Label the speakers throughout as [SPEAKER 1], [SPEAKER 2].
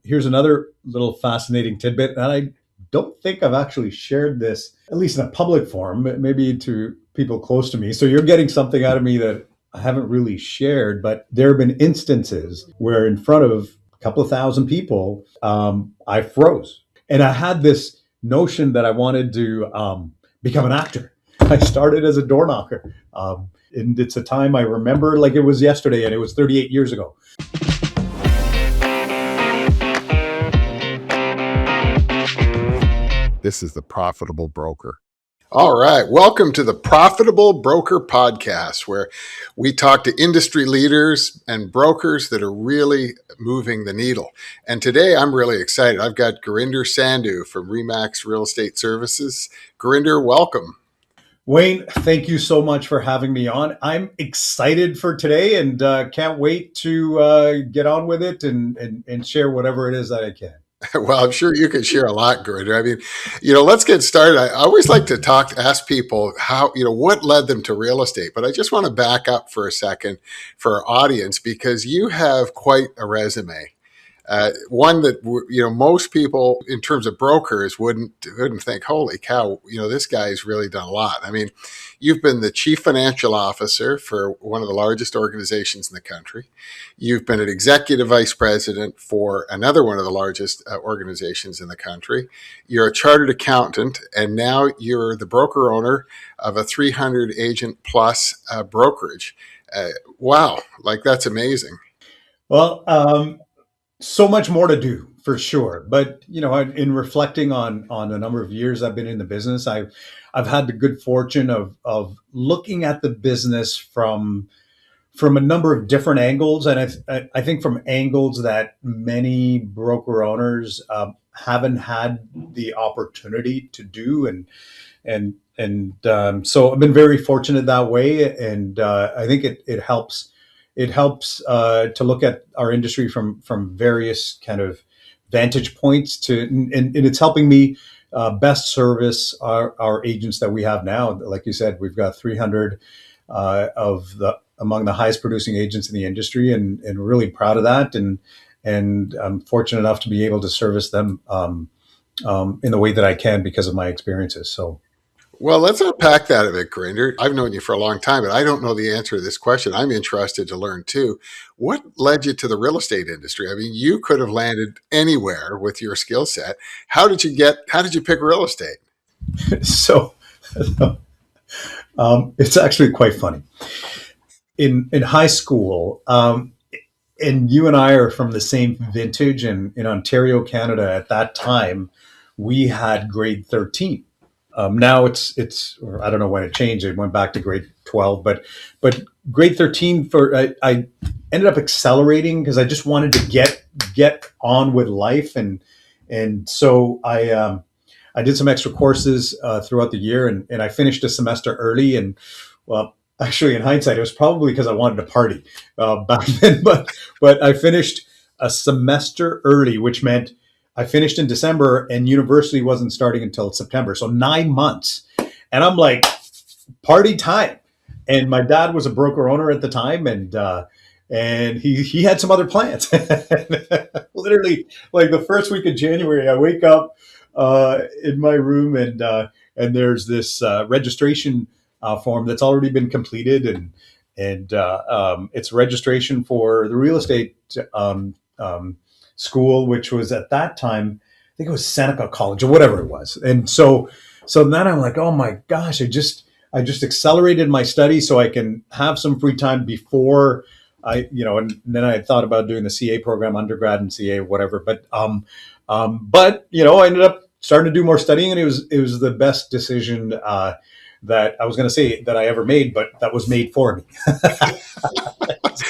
[SPEAKER 1] here's another little fascinating tidbit, and I don't think I've actually shared this, at least in a public forum, maybe to people close to me. So you're getting something out of me that I haven't really shared, but there have been instances where in front of a couple of thousand people, I froze. And I had this notion that I wanted to become an actor. I started as a door knocker. And it's a time I remember like it was yesterday, and it was 38 years ago.
[SPEAKER 2] This is the Profitable Broker. All right. Welcome to the Profitable Broker Podcast, where we talk to industry leaders and brokers that are really moving the needle. And today I'm really excited. I've got Gurinder Sandhu from Remax Real Estate Services. Gurinder, welcome.
[SPEAKER 1] Wayne, thank you so much for having me on. I'm excited for today and can't wait to get on with it and share whatever it is that I can.
[SPEAKER 2] Well, I'm sure you can share a lot, Gurinder. I mean, let's get started. I always like to ask people how, what led them to real estate. But I just want to back up for a second for our audience, because you have quite a resume. One that, most people in terms of brokers wouldn't think, holy cow, this guy's really done a lot. I mean, you've been the chief financial officer for one of the largest organizations in the country. You've been an executive vice president for another one of the largest organizations in the country. You're a chartered accountant, and now you're the broker owner of a 300 agent plus brokerage. Wow, that's amazing.
[SPEAKER 1] Well, so much more to do for sure. But, in reflecting on the number of years I've been in the business, I've had the good fortune of looking at the business from a number of different angles. And I think from angles that many broker owners haven't had the opportunity to do. So I've been very fortunate that way. And I think it helps. It helps to look at our industry from various kind of vantage points and it's helping me best service our agents that we have now. Like you said, we've got 300 among the highest producing agents in the industry, and really proud of that. And I'm fortunate enough to be able to service them in the way that I can because of my experiences. So.
[SPEAKER 2] Well, let's unpack that a bit, Gurinder. I've known you for a long time, but I don't know the answer to this question. I'm interested to learn too. What led you to the real estate industry? I mean, you could have landed anywhere with your skill set. How did you pick real estate?
[SPEAKER 1] So, it's actually quite funny. In high school, and you and I are from the same vintage, and in Ontario, Canada, at that time, we had grade 13. Now it's or I don't know when it changed. It went back to grade 12, but grade 13 I ended up accelerating because I just wanted to get on with life, and so I did some extra courses throughout the year, and I finished a semester early. And well, actually, in hindsight, it was probably because I wanted to party back then. But I finished a semester early, which meant I finished in December and university wasn't starting until September. So 9 months. And I'm like, party time. And my dad was a broker owner at the time. And he had some other plans. Literally, like the first week of January, I wake up in my room and there's this registration form that's already been completed. And it's registration for the real estate school, which was at that time, I think it was Seneca College or whatever it was. And so then I'm like, oh my gosh, I just accelerated my study so I can have some free time before and then I thought about doing the CA program, undergrad and CA, whatever. But I ended up starting to do more studying, and it was the best decision that I was going to say that I ever made, but that was made for me.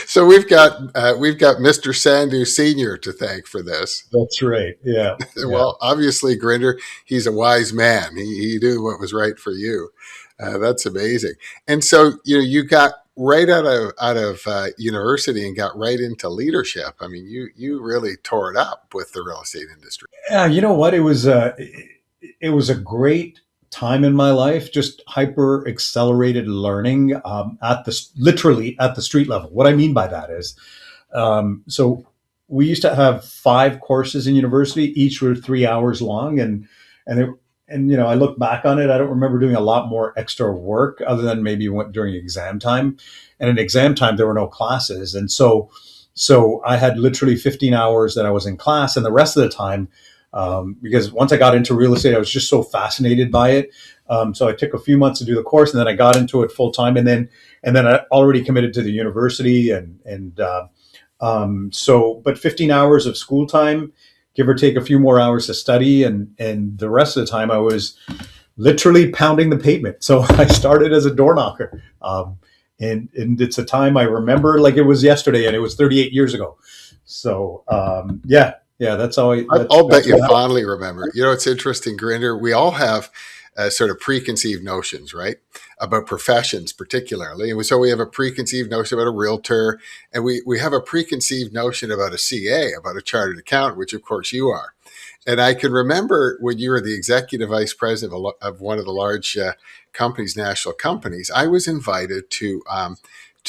[SPEAKER 2] So we've got Mr. Sandhu Senior to thank for this.
[SPEAKER 1] That's right. Yeah.
[SPEAKER 2] Well, obviously, Gurinder, he's a wise man. He knew what was right for you. That's amazing. And so you got right out of university and got right into leadership. I mean, you really tore it up with the real estate industry.
[SPEAKER 1] Yeah. You know what? It was a great time in my life, just hyper accelerated learning literally at the street level. What I mean by that is, so we used to have 5 courses in university. Each were 3 hours long, and it, and I look back on it. I don't remember doing a lot more extra work other than maybe during exam time. And in exam time, there were no classes, and so I had literally 15 hours that I was in class, and the rest of the time, because once I got into real estate, I was just so fascinated by it. So I took a few months to do the course, and then I got into it full time, and then I already committed to the university, and but 15 hours of school time, give or take a few more hours to study, and the rest of the time I was literally pounding the pavement. So I started as a door knocker, and it's a time I remember like it was yesterday, and it was 38 years ago. So yeah, that's how I
[SPEAKER 2] I'll bet
[SPEAKER 1] that's
[SPEAKER 2] you
[SPEAKER 1] what happened.
[SPEAKER 2] fondly remember. It's interesting, Grinder. We all have sort of preconceived notions, right, about professions, particularly. And so we have a preconceived notion about a realtor, and we have a preconceived notion about a CA, about a chartered accountant, which of course you are. And I can remember when you were the executive vice president of one of the large companies, national companies. I was invited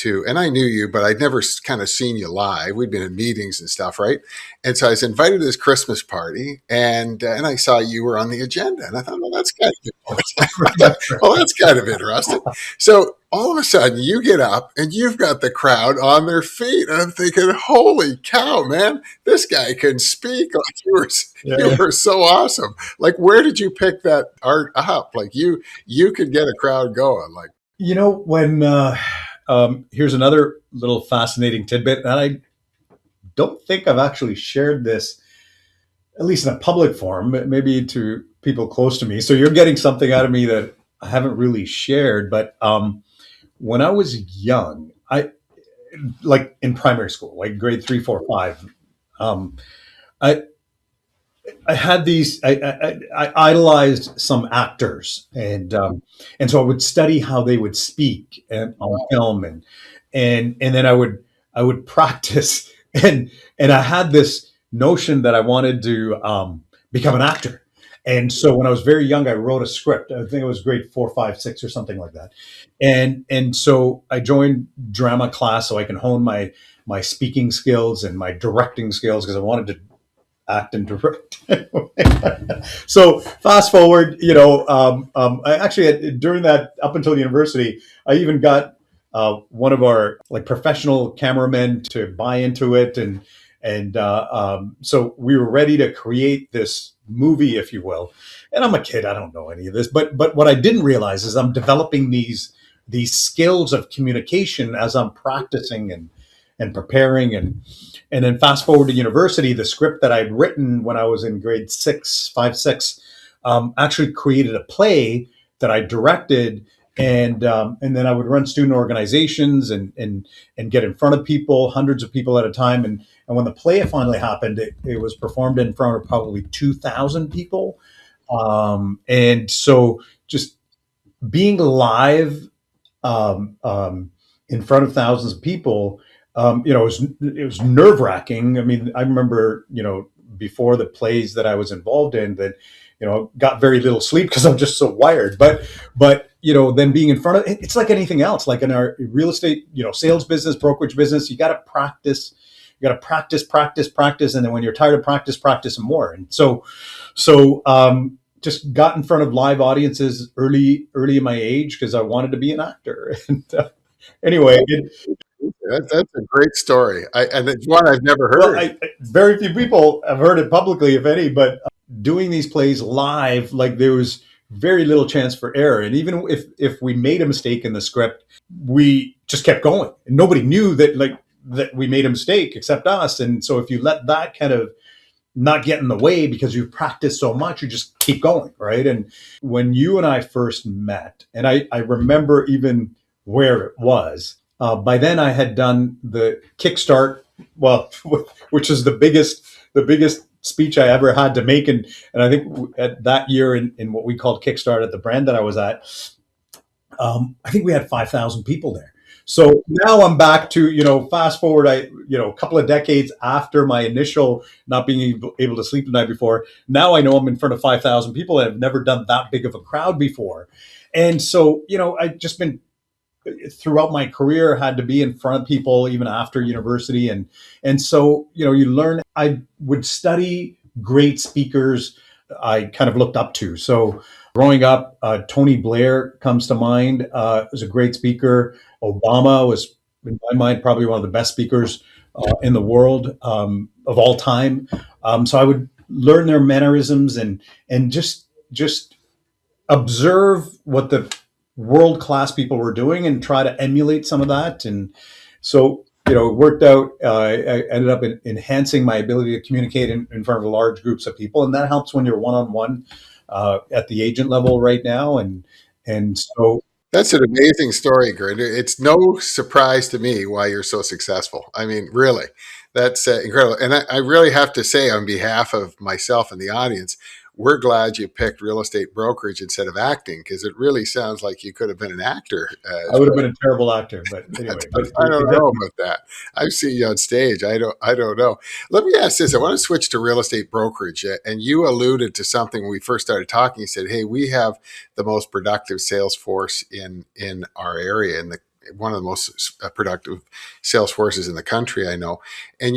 [SPEAKER 2] and I knew you, but I'd never kind of seen you live. We'd been in meetings and stuff, right? And so I was invited to this Christmas party, and I saw you were on the agenda, and I thought, well, that's kind of I thought, well, that's kind of interesting. So all of a sudden, you get up and you've got the crowd on their feet, and I'm thinking, holy cow, man, this guy can speak. Like you
[SPEAKER 1] Yeah.
[SPEAKER 2] were so awesome. Like, where did you pick that art up? Like you could get a crowd going. Like,
[SPEAKER 1] When here's another little fascinating tidbit, and I don't think I've actually shared this, at least in a public forum, maybe to people close to me. So you're getting something out of me that I haven't really shared. But when I was young, I like in primary school, like grade 3, 4, 5. Um, I I had these. I idolized some actors, and so I would study how they would speak and on film, and then I would practice, and I had this notion that I wanted to become an actor. And so when I was very young, I wrote a script. I think it was grade 4, 5, 6, or something like that. And so I joined drama class so I can hone my speaking skills and my directing skills because I wanted to act and direct. So fast forward, I actually during that up until university, I even got one of our like professional cameramen to buy into it, and so we were ready to create this movie, if you will. And I'm a kid, I don't know any of this, but what I didn't realize is I'm developing these skills of communication as I'm practicing and preparing and then fast forward to university, the script that I'd written when I was in grade 6, 5, 6, actually created a play that I directed, and then I would run student organizations and get in front of people, hundreds of people at a time, and when the play finally happened, it was performed in front of probably 2,000 people, and so just being live in front of thousands of people, it was nerve wracking. I mean, I remember, before the plays that I was involved in, that, got very little sleep because I'm just so wired. But then being in front of it's like anything else, like in our real estate, sales business, brokerage business, you got to practice. You got to practice, practice, practice, and then when you're tired of practice, practice some more. And so just got in front of live audiences early in my age because I wanted to be an actor. And anyway,
[SPEAKER 2] that's a great story. And it's one I've never
[SPEAKER 1] well,
[SPEAKER 2] heard.
[SPEAKER 1] very few people have heard it publicly, if any. But doing these plays live, like there was very little chance for error. And even if we made a mistake in the script, we just kept going, and nobody knew that we made a mistake except us. And so if you let that kind of not get in the way because you've practiced so much, you just keep going, right? And when you and I first met, and I remember even where it was, by then I had done the Kickstart, well, which is the biggest speech I ever had to make, and I think at that year in what we called Kickstart at the brand that I was at, I think we had 5,000 people there. So now I'm back to, fast forward, a couple of decades after my initial not being able to sleep the night before. Now I know I'm in front of 5,000 people and I've never done that big of a crowd before. And so, I've just been throughout my career had to be in front of people even after university, and so you learn. I would study great speakers I kind of looked up to. So growing up, Tony Blair comes to mind. Was a great speaker. Obama was, in my mind, probably one of the best speakers in the world of all time. So I would learn their mannerisms and just observe what the world class people were doing and try to emulate some of that. And so, it worked out. I ended up enhancing my ability to communicate in front of large groups of people. And that helps when you're one on one at the agent level right now. And so,
[SPEAKER 2] That's an amazing story, Grinder. It's no surprise to me why you're so successful. I mean, really, that's incredible. And I really have to say, on behalf of myself and the audience, we're glad you picked real estate brokerage instead of acting, because it really sounds like you could have been an actor
[SPEAKER 1] I
[SPEAKER 2] as
[SPEAKER 1] would have
[SPEAKER 2] well.
[SPEAKER 1] been a terrible actor, but anyway, but
[SPEAKER 2] I
[SPEAKER 1] it
[SPEAKER 2] don't know
[SPEAKER 1] definitely.
[SPEAKER 2] about that. I've seen you on stage. I don't know. Let me ask this. I want to switch to real estate brokerage. And you alluded to something when we first started talking. You said, "Hey, we have the most productive sales force in our area, in the one of the most productive sales forces in the country, I know." And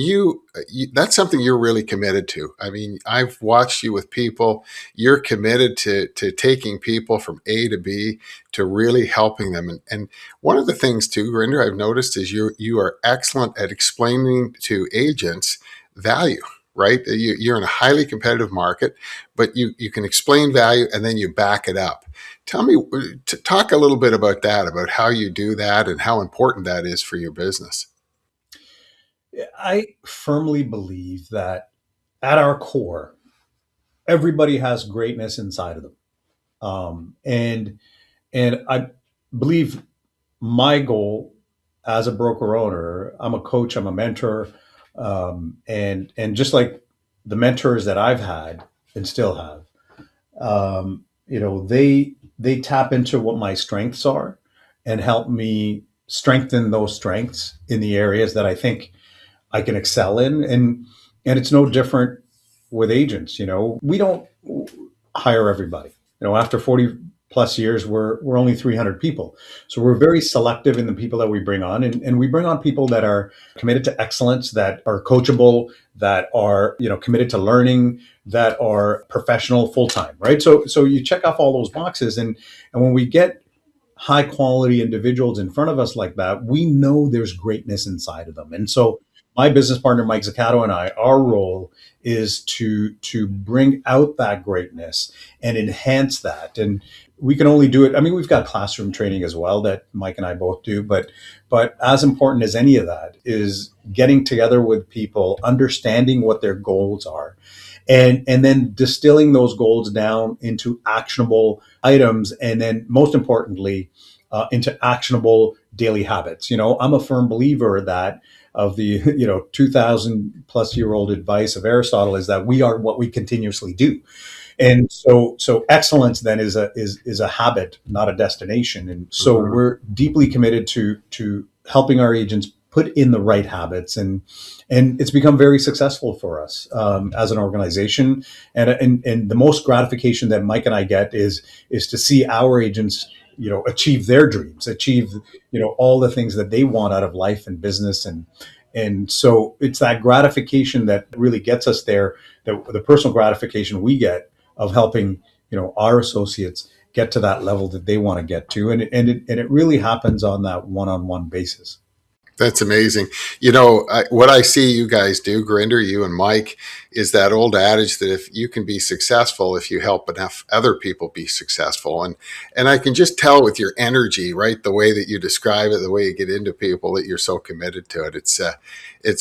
[SPEAKER 2] that's something you're really committed to. I mean, I've watched you with people. You're committed to taking people from A to B, to really helping them. And one of the things too, Grinder, I've noticed is you are excellent at explaining to agents value. Right, you're in a highly competitive market, but you can explain value and then you back it up. Tell me, to talk a little bit about that, about how you do that and how important that is for your business.
[SPEAKER 1] I firmly believe that at our core, everybody has greatness inside of them. And I believe my goal as a broker owner, I'm a coach, I'm a mentor, and just like the mentors that I've had and still have, they tap into what my strengths are and help me strengthen those strengths in the areas that I think I can excel in. And it's no different with agents. We don't hire everybody. After 40 plus years, we're only 300 people. So we're very selective in the people that we bring on, and we bring on people that are committed to excellence, that are coachable, that are committed to learning, that are professional full time, right? So you check off all those boxes, and when we get high quality individuals in front of us like that, we know there's greatness inside of them. And so my business partner, Mike Zaccato, and I, our role is to bring out that greatness and enhance that. And we can only do it. I mean, we've got classroom training as well that Mike and I both do, but as important as any of that is getting together with people, understanding what their goals are, and then distilling those goals down into actionable items, and then most importantly into actionable daily habits. I'm a firm believer that of the 2000 plus year old advice of Aristotle is that we are what we continuously do. And so excellence then is a habit, not a destination. And so
[SPEAKER 2] Mhm.
[SPEAKER 1] we're deeply committed to helping our agents put in the right habits, and it's become very successful for us as an organization. And the most gratification that Mike and I get is to see our agents achieve their dreams, achieve all the things that they want out of life and business. And so it's that gratification that really gets us there, the personal gratification we get of helping our associates get to that level that they want to get to, and it really happens on that one-on-one basis.
[SPEAKER 2] That's amazing. What I see you guys do, Grinder, you and Mike, is that old adage that if you can be successful, if you help enough other people be successful. And I can just tell with your energy, right, the way that you describe it, the way you get into people, that you're so committed to it. It's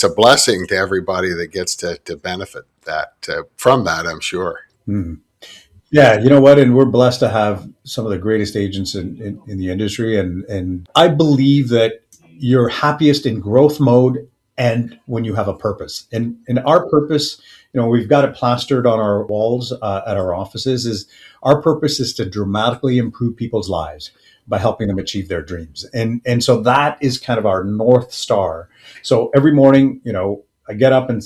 [SPEAKER 2] a blessing to everybody that gets to benefit that from that, I'm sure.
[SPEAKER 1] Mhm. Yeah, you know what? And we're blessed to have some of the greatest agents in the industry. And I believe that you're happiest in growth mode and when you have a purpose. And our purpose, we've got it plastered on our walls at our offices, is our purpose is to dramatically improve people's lives by helping them achieve their dreams. And so that is kind of our North Star. So every morning, I get up and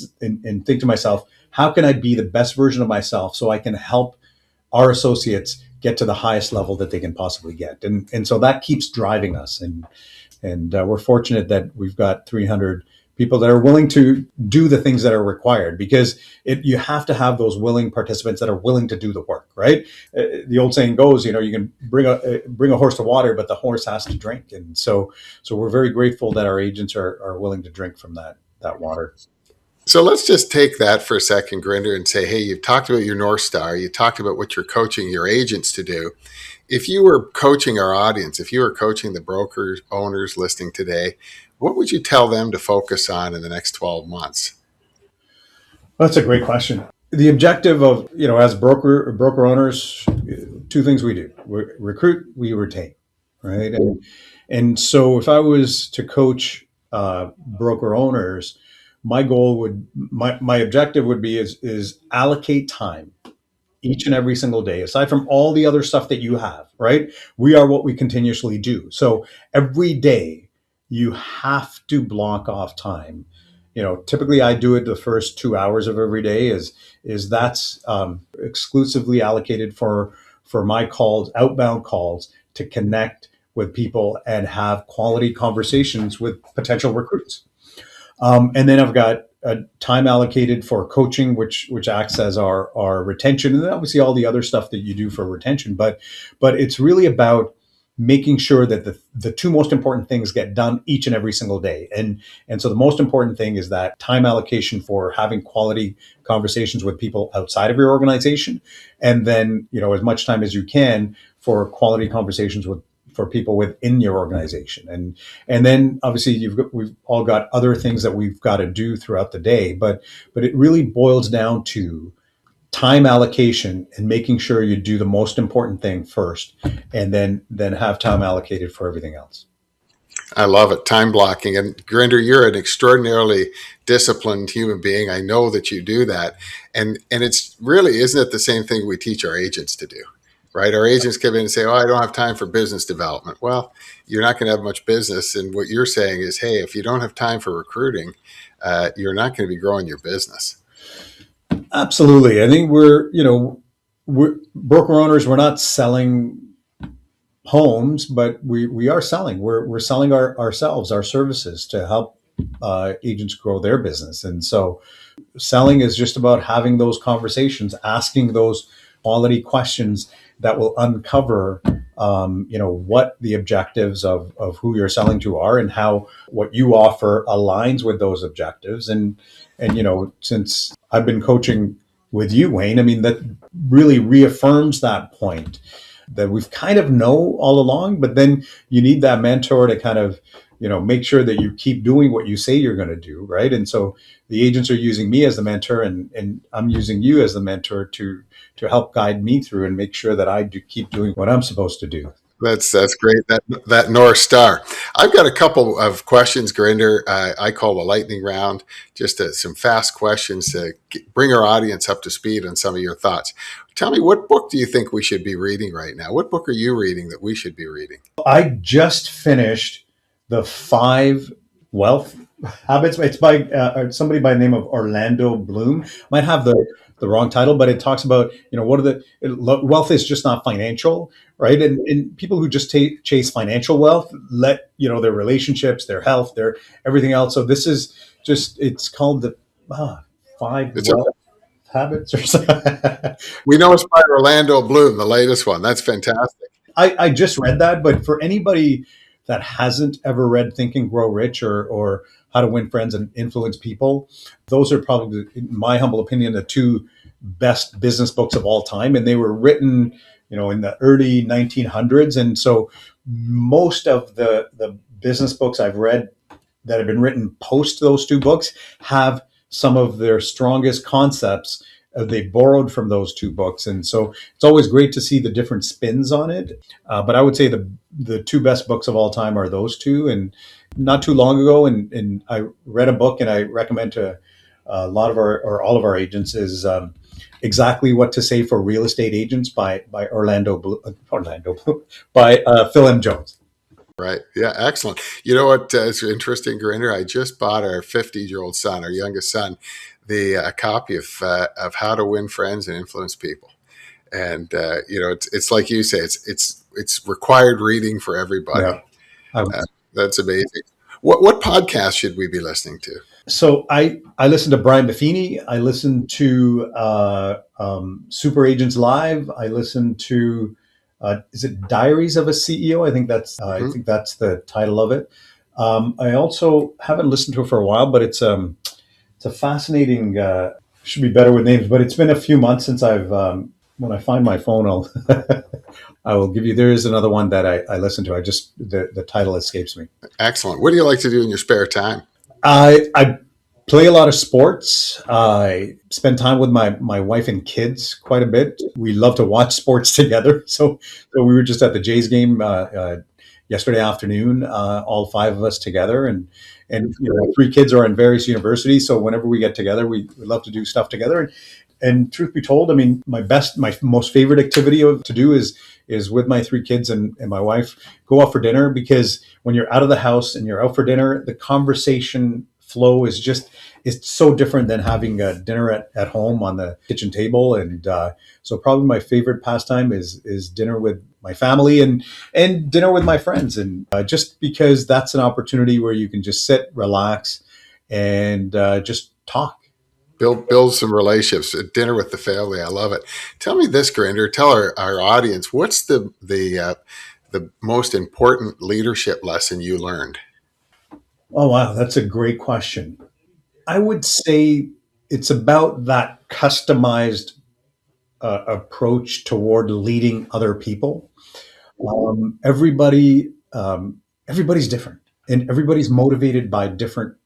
[SPEAKER 1] think to myself, how can I be the best version of myself so I can help our associates get to the highest level that they can possibly get. And so that keeps driving us. And we're fortunate that we've got 300 people that are willing to do the things that are required, because you have to have those willing participants that are willing to do the work, right? The old saying goes, you can bring a horse to water, but the horse has to drink. And so we're very grateful that our agents are willing to drink from that water.
[SPEAKER 2] So let's just take that for a second, Grinder, and say, hey, you've talked about your North Star. You talked about what you're coaching your agents to do. If you were coaching our audience, if you were coaching the brokers, owners listening today, what would you tell them to focus on in the next 12 months?
[SPEAKER 1] That's a great question. The objective of, as broker owners, two things we do: we recruit, we retain, right? And so if I was to coach broker owners, my objective would be is allocate time each and every single day, aside from all the other stuff that you have, right? We are what we continuously do. So every day you have to block off time. Typically I do it the first 2 hours of every day is that's exclusively allocated for my calls, outbound calls, to connect with people and have quality conversations with potential recruits. And then I've got a time allocated for coaching, which acts as our retention, and then obviously all the other stuff that you do for retention. But it's really about making sure that the two most important things get done each and every single day. And so the most important thing is that time allocation for having quality conversations with people outside of your organization, and then as much time as you can for quality conversations for people within your organization. And then obviously we've all got other things that we've got to do throughout the day, but it really boils down to time allocation and making sure you do the most important thing first, and then have time allocated for everything else.
[SPEAKER 2] I love it. Time blocking. And Grinder, you're an extraordinarily disciplined human being. I know that you do that. And it's really, isn't it the same thing we teach our agents to do? Right? Our agents come in and say, oh, I don't have time for business development. Well, you're not going to have much business. And what you're saying is, hey, if you don't have time for recruiting, you're not going to be growing your business.
[SPEAKER 1] Absolutely. I think we're broker owners. We're not selling homes, but we are selling. We're selling ourselves, our services, to help agents grow their business. And so selling is just about having those conversations, asking those quality questions that will uncover what the objectives of who you're selling to are, and how what you offer aligns with those objectives. And since I've been coaching with you, Wayne, I mean, that really reaffirms that point that we've kind of know all along, but then you need that mentor to kind of make sure that you keep doing what you say you're going to do, right? And so the agents are using me as the mentor, and I'm using you as the mentor to help guide me through and make sure that I keep doing what I'm supposed to do.
[SPEAKER 2] That's great. That North Star. I've got a couple of questions, Grinder. I call the lightning round, just some fast questions to bring our audience up to speed on some of your thoughts. Tell me, what book do you think we should be reading right now? What book are you reading that we should be reading?
[SPEAKER 1] I just finished the 5 Wealth Habits. It's by somebody by the name of Orlando Bloom. Might have the wrong title, but it talks about what are wealth is just not financial, right? And people who just chase financial wealth let their relationships, their health, their everything else. So this is it's called the 5
[SPEAKER 2] It's
[SPEAKER 1] Wealth Habits or something.
[SPEAKER 2] We know it's by Orlando Bloom, the latest one. That's fantastic.
[SPEAKER 1] I just read that, but for anybody that hasn't ever read Think and Grow Rich or How to Win Friends and Influence People, those are probably, in my humble opinion, the 2 best business books of all time. And they were written, in the early 1900s. And so most of the business books I've read that have been written post those 2 books have some of their strongest concepts they borrowed from those 2 books. And so it's always great to see the different spins on it. But I would say the 2 best books of all time are those 2. And not too long ago, and I read a book, and I recommend to a lot of all of our agents, is Exactly What to Say for Real Estate Agents by Orlando by Phil M. Jones.
[SPEAKER 2] Right. Yeah. Excellent. You know what is interesting, Grinder? I just bought our 50-year-old son, our youngest son, a copy of How to Win Friends and Influence People. And it's like you say, it's required reading for
[SPEAKER 1] Yeah.
[SPEAKER 2] everybody.
[SPEAKER 1] I,
[SPEAKER 2] Uh, that's amazing. What podcast should we be listening to?
[SPEAKER 1] so I listen to Brian Buffini. I listen to Super Agents Live. I listen to is it Diaries of a CEO? I
[SPEAKER 2] Hmm.
[SPEAKER 1] think that's the title of it. I also haven't listened to it for a while, but it's a fascinating. Should be better with names, but it's been a few months since I've. When I find my phone, I'll I will give you. There is another one that I listen to. I just the title escapes me.
[SPEAKER 2] Excellent. What do you like to do in your spare time?
[SPEAKER 1] I play a lot of sports. I spend time with my wife and kids quite a bit. We love to watch sports together. So we were just at the Jays game yesterday afternoon, all five of us together, and three kids are in various universities. So whenever we get together, we love to do stuff together. And truth be told, I mean, my most favorite activity to do is with my three kids and my wife, go out for dinner, because when you're out of the house and you're out for dinner, the conversation flow is so different than having a dinner at home on the kitchen table. And so probably my favorite pastime is dinner with my family and dinner with my friends. And just because that's an opportunity where you can just sit, relax, and just talk.
[SPEAKER 2] Build some relationships. A dinner with the family. I love it. Tell me this, Grinder. Tell our audience what's the most important leadership lesson you learned.
[SPEAKER 1] Oh, wow. That's a great question. I would say it's about that customized approach toward leading other people. Everybody's different, and everybody's motivated by different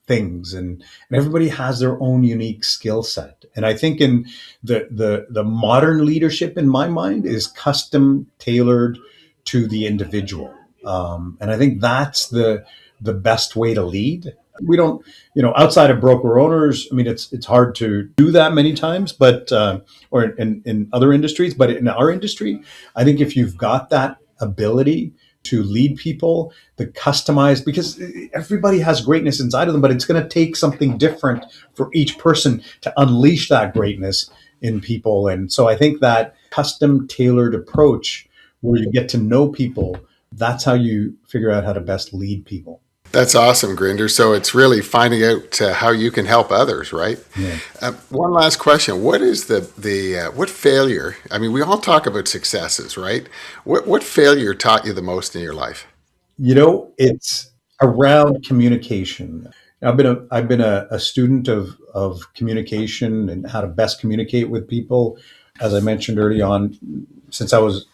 [SPEAKER 1] things, and everybody has their own unique skill set. And I think in the modern leadership, in my mind, is custom tailored to the individual. And I think that's the best way to lead. We don't, outside of broker owners, I mean, it's hard to do that many times, but or in other industries, but in our industry, I think if you've got that ability to lead people, the customized, because everybody has greatness inside of them, but it's going to take something different for each person to unleash that greatness in people. And so I think that custom tailored approach where you get to know people, that's how you figure out how to best lead people.
[SPEAKER 2] That's awesome, Grinder. So it's really finding out how you can help others, right?
[SPEAKER 1] Yeah.
[SPEAKER 2] One last question: what is the what failure? I mean, we all talk about successes, right? What failure taught you the most in your life?
[SPEAKER 1] It's around communication. I've been a student of communication and how to best communicate with people, as I mentioned early on, since I was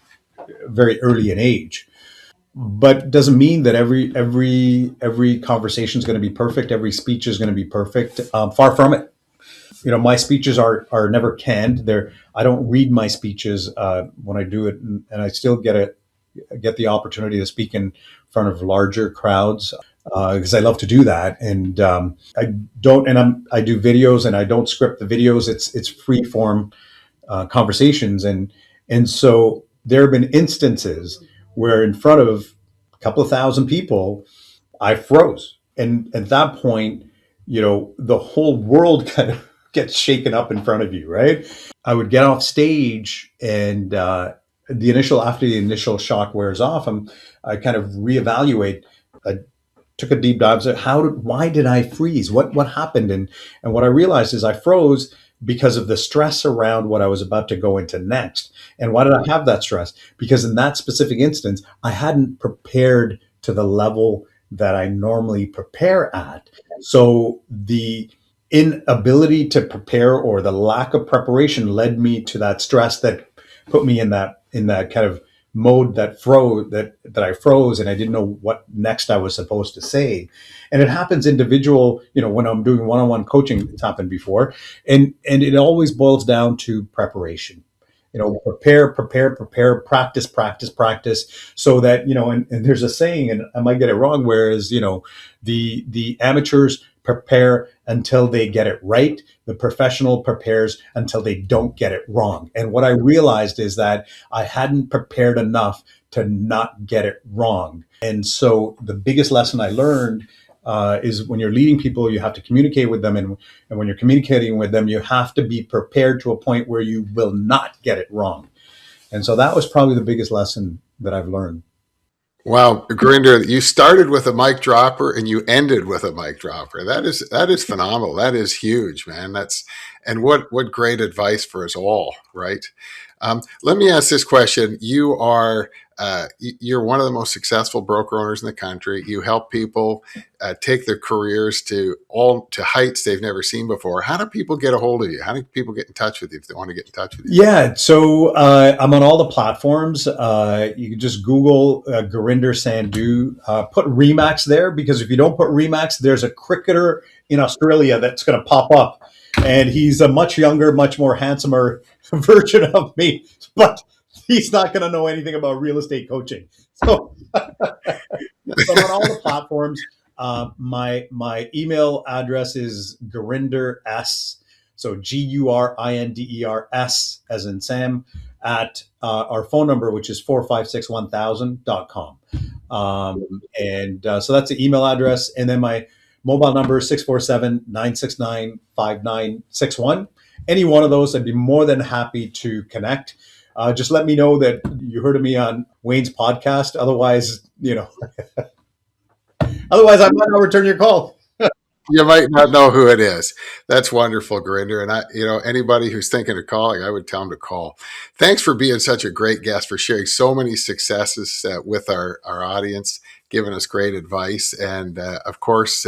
[SPEAKER 1] very early in age. But doesn't mean that every conversation is going to be perfect. Every speech is going to be perfect. Far from it. My speeches are never canned. I don't read my speeches when I do it, and I still get the opportunity to speak in front of larger crowds because I love to do that. And I don't, and I do videos, and I don't script the videos. It's free form conversations, and so there have been instances where in front of a couple of thousand people, I froze, and at that point, the whole world kind of gets shaken up in front of you, right? I would get off stage, and after the initial shock wears off, I kind of reevaluate. I took a deep dive. Said, why did I freeze? What happened? And what I realized is I froze because of the stress around what I was about to go into next. And why did I have that stress? Because in that specific instance, I hadn't prepared to the level that I normally prepare at. So the inability to prepare, or the lack of preparation, led me to that stress that put me in that kind of mode that I froze, and I didn't know what next I was supposed to say. And it happens individual, when I'm doing one-on-one coaching, it's happened before. And it always boils down to preparation. Prepare, practice, practice, practice, so that, and there's a saying, and I might get it wrong, whereas, the amateurs prepare until they get it right. The professional prepares until they don't get it wrong. And what I realized is that I hadn't prepared enough to not get it wrong. And so the biggest lesson I learned is when you're leading people, you have to communicate with them, and when you're communicating with them, you have to be prepared to a point where you will not get it wrong. And so that was probably the biggest lesson that I've learned.
[SPEAKER 2] Wow, Gurinder, you started with a mic dropper and you ended with a mic dropper. That is phenomenal. That is huge, man. And what great advice for us all, right? Let me ask this question. You're one of the most successful broker owners in the country. You help people take their careers to heights they've never seen before. How do people get a hold of you? How do people get in touch with you if they want to get in touch with you?
[SPEAKER 1] Yeah, so I'm on all the platforms. You can just Google Gurinder Sandhu, put Remax there, because if you don't put Remax, there's a cricketer in Australia that's going to pop up. And he's a much younger, much more handsomer version of me, but he's not going to know anything about real estate coaching. So, so I'm on all the platforms. My email address is Gurinder S. So GURINDERS as in Sam at our phone number, which is 4561000.com. So that's the email address. And then my mobile number is 647-969-5961. Any one of those, I'd be more than happy to connect. Just let me know that you heard of me on Wayne's podcast. Otherwise, otherwise I might not return your call.
[SPEAKER 2] You might not know who it is. That's wonderful, Gurinder. And anybody who's thinking of calling, I would tell them to call. Thanks for being such a great guest, for sharing so many successes with our audience, giving us great advice. And of course,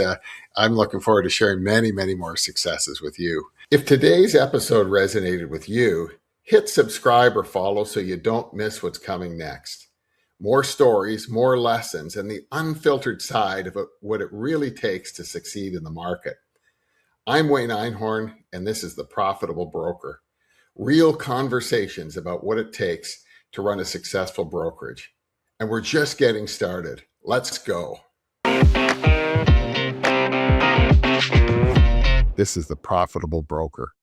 [SPEAKER 2] I'm looking forward to sharing many, many more successes with you. If today's episode resonated with you, hit subscribe or follow so you don't miss what's coming next. More stories, more lessons, and the unfiltered side of what it really takes to succeed in the market. I'm Wayne Einhorn, and this is The Profitable Broker. Real conversations about what it takes to run a successful brokerage. And we're just getting started. Let's go. This is The Profitable Broker.